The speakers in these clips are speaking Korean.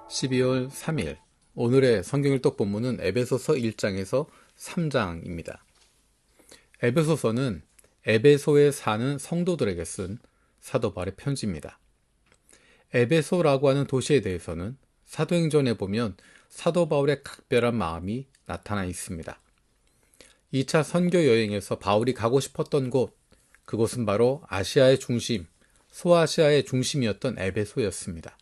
12월 3일 오늘의 성경일독 본문은 에베소서 1장에서 3장입니다. 에베소서는 에베소에 사는 성도들에게 쓴 사도 바울의 편지입니다. 에베소라고 하는 도시에 대해서는 사도행전에 보면 사도 바울의 각별한 마음이 나타나 있습니다. 2차 선교 여행에서 바울이 가고 싶었던 곳, 그곳은 바로 아시아의 중심, 소아시아의 중심이었던 에베소였습니다.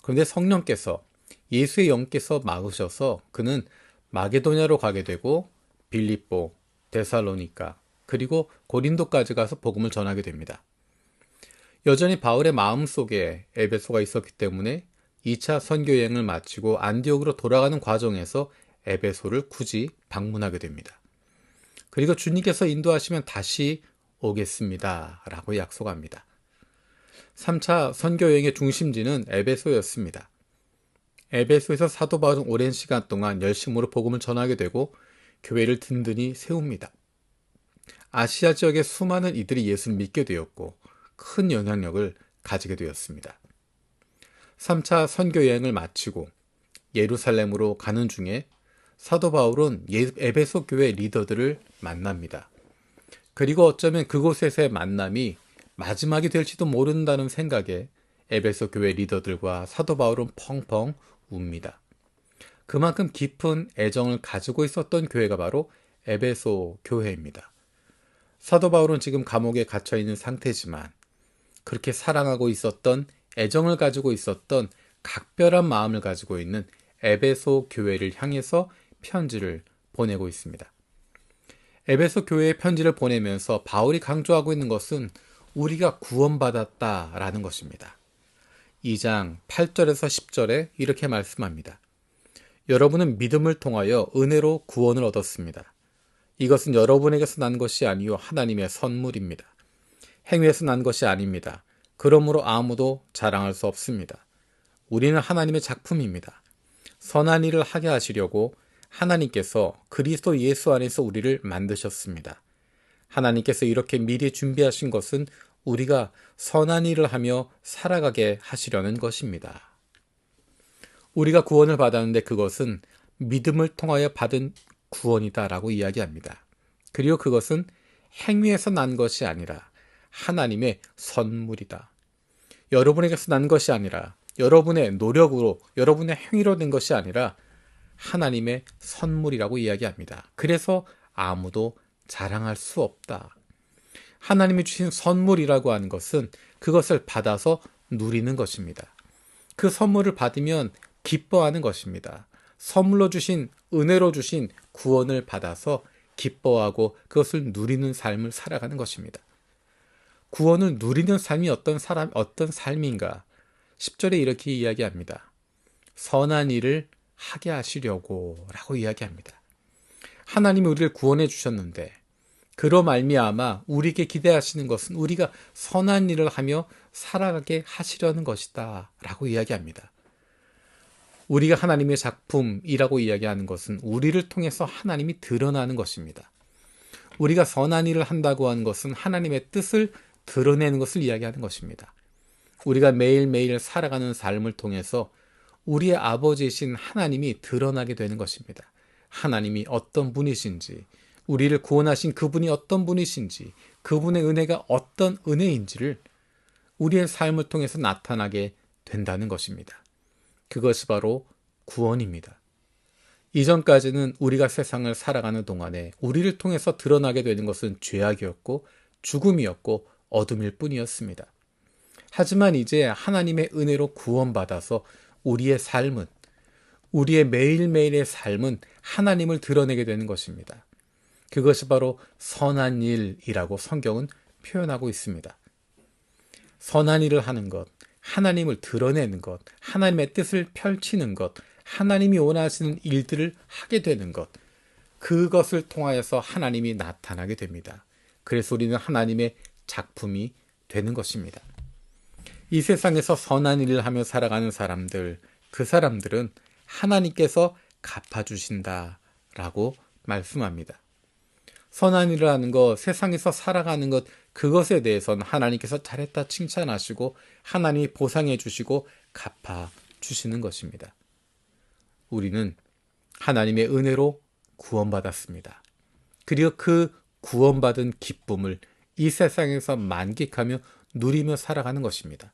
그런데 성령께서 예수의 영께서 막으셔서 그는 마게도냐로 가게 되고 빌립보, 데살로니가, 그리고 고린도까지 가서 복음을 전하게 됩니다. 여전히 바울의 마음속에 에베소가 있었기 때문에 2차 선교여행을 마치고 안디옥으로 돌아가는 과정에서 에베소를 굳이 방문하게 됩니다. 그리고 주님께서 인도하시면 다시 오겠습니다 라고 약속합니다. 3차 선교여행의 중심지는 에베소였습니다. 에베소에서 사도 바울은 오랜 시간 동안 열심으로 복음을 전하게 되고 교회를 든든히 세웁니다. 아시아 지역의 수많은 이들이 예수를 믿게 되었고 큰 영향력을 가지게 되었습니다. 3차 선교여행을 마치고 예루살렘으로 가는 중에 사도 바울은 에베소 교회 리더들을 만납니다. 그리고 어쩌면 그곳에서의 만남이 마지막이 될지도 모른다는 생각에 에베소 교회 리더들과 사도 바울은 펑펑 웁니다. 그만큼 깊은 애정을 가지고 있었던 교회가 바로 에베소 교회입니다. 사도 바울은 지금 감옥에 갇혀 있는 상태지만 그렇게 사랑하고 있었던, 애정을 가지고 있었던 각별한 마음을 가지고 있는 에베소 교회를 향해서 편지를 보내고 있습니다. 에베소 교회에 편지를 보내면서 바울이 강조하고 있는 것은 우리가 구원받았다라는 것입니다. 2장 8절에서 10절에 이렇게 말씀합니다. 여러분은 믿음을 통하여 은혜로 구원을 얻었습니다. 이것은 여러분에게서 난 것이 아니요 하나님의 선물입니다. 행위에서 난 것이 아닙니다. 그러므로 아무도 자랑할 수 없습니다. 우리는 하나님의 작품입니다. 선한 일을 하게 하시려고 하나님께서 그리스도 예수 안에서 우리를 만드셨습니다. 하나님께서 이렇게 미리 준비하신 것은 우리가 선한 일을 하며 살아가게 하시려는 것입니다. 우리가 구원을 받았는데 그것은 믿음을 통하여 받은 구원이다라고 이야기합니다. 그리고 그것은 행위에서 난 것이 아니라 하나님의 선물이다. 여러분에게서 난 것이 아니라 여러분의 노력으로, 여러분의 행위로 된 것이 아니라 하나님의 선물이라고 이야기합니다. 그래서 아무도 자랑할 수 없다. 하나님이 주신 선물이라고 하는 것은 그것을 받아서 누리는 것입니다. 그 선물을 받으면 기뻐하는 것입니다. 선물로 주신, 은혜로 주신 구원을 받아서 기뻐하고 그것을 누리는 삶을 살아가는 것입니다. 구원을 누리는 삶이 어떤 삶인가? 10절에 이렇게 이야기합니다. 선한 일을 하게 하시려고 라고 이야기합니다. 하나님이 우리를 구원해 주셨는데 그로 말미암아 우리에게 기대하시는 것은 우리가 선한 일을 하며 살아가게 하시려는 것이다 라고 이야기합니다. 우리가 하나님의 작품이라고 이야기하는 것은 우리를 통해서 하나님이 드러나는 것입니다. 우리가 선한 일을 한다고 하는 것은 하나님의 뜻을 드러내는 것을 이야기하는 것입니다. 우리가 매일매일 살아가는 삶을 통해서 우리의 아버지이신 하나님이 드러나게 되는 것입니다. 하나님이 어떤 분이신지, 우리를 구원하신 그분이 어떤 분이신지, 그분의 은혜가 어떤 은혜인지를 우리의 삶을 통해서 나타나게 된다는 것입니다. 그것이 바로 구원입니다. 이전까지는 우리가 세상을 살아가는 동안에 우리를 통해서 드러나게 되는 것은 죄악이었고 죽음이었고 어둠일 뿐이었습니다. 하지만 이제 하나님의 은혜로 구원받아서 우리의 삶은, 우리의 매일매일의 삶은 하나님을 드러내게 되는 것입니다. 그것이 바로 선한 일이라고 성경은 표현하고 있습니다. 선한 일을 하는 것, 하나님을 드러내는 것, 하나님의 뜻을 펼치는 것, 하나님이 원하시는 일들을 하게 되는 것, 그것을 통하여서 하나님이 나타나게 됩니다. 그래서 우리는 하나님의 작품이 되는 것입니다. 이 세상에서 선한 일을 하며 살아가는 사람들, 그 사람들은 하나님께서 갚아주신다라고 말씀합니다. 선한 일을 하는 것, 세상에서 살아가는 것, 그것에 대해서는 하나님께서 잘했다 칭찬하시고 하나님이 보상해 주시고 갚아 주시는 것입니다. 우리는 하나님의 은혜로 구원받았습니다. 그리고 그 구원받은 기쁨을 이 세상에서 만끽하며 누리며 살아가는 것입니다.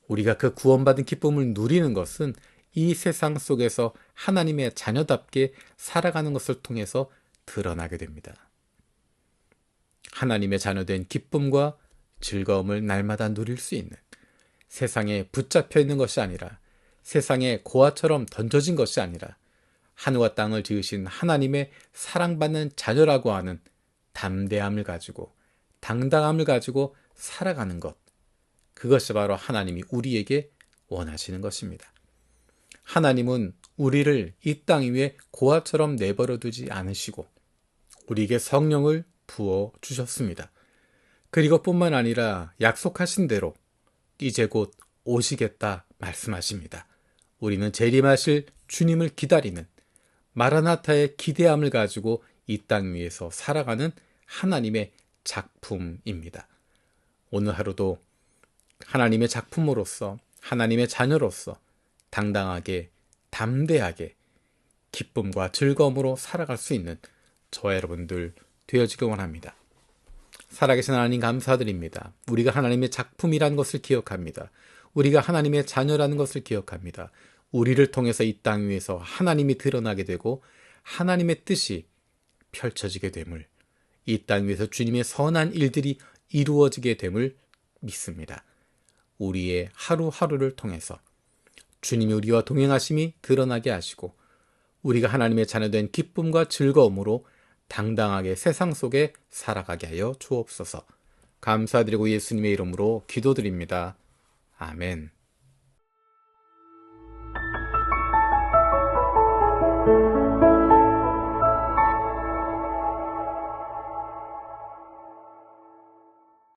우리가 그 구원받은 기쁨을 누리는 것은 이 세상 속에서 하나님의 자녀답게 살아가는 것을 통해서 드러나게 됩니다. 하나님의 자녀된 기쁨과 즐거움을 날마다 누릴 수 있는, 세상에 붙잡혀 있는 것이 아니라, 세상에 고아처럼 던져진 것이 아니라 하늘과 땅을 지으신 하나님의 사랑받는 자녀라고 하는 담대함을 가지고, 당당함을 가지고 살아가는 것, 그것이 바로 하나님이 우리에게 원하시는 것입니다. 하나님은 우리를 이 땅 위에 고아처럼 내버려 두지 않으시고 우리에게 성령을 부어 주셨습니다. 그리고 뿐만 아니라 약속하신 대로 이제 곧 오시겠다 말씀하십니다. 우리는 재림하실 주님을 기다리는 마라나타의 기대함을 가지고 이 땅 위에서 살아가는 하나님의 작품입니다. 오늘 하루도 하나님의 작품으로서, 하나님의 자녀로서 당당하게, 담대하게 기쁨과 즐거움으로 살아갈 수 있는 저와 여러분들 되어지길 원합니다. 살아계신 하나님 감사드립니다. 우리가 하나님의 작품이라는 것을 기억합니다. 우리가 하나님의 자녀라는 것을 기억합니다. 우리를 통해서 이 땅 위에서 하나님이 드러나게 되고 하나님의 뜻이 펼쳐지게 됨을, 이 땅 위에서 주님의 선한 일들이 이루어지게 됨을 믿습니다. 우리의 하루하루를 통해서 주님이 우리와 동행하심이 드러나게 하시고 우리가 하나님의 자녀된 기쁨과 즐거움으로 당당하게 세상 속에 살아가게 하여 주옵소서. 감사드리고 예수님의 이름으로 기도드립니다. 아멘.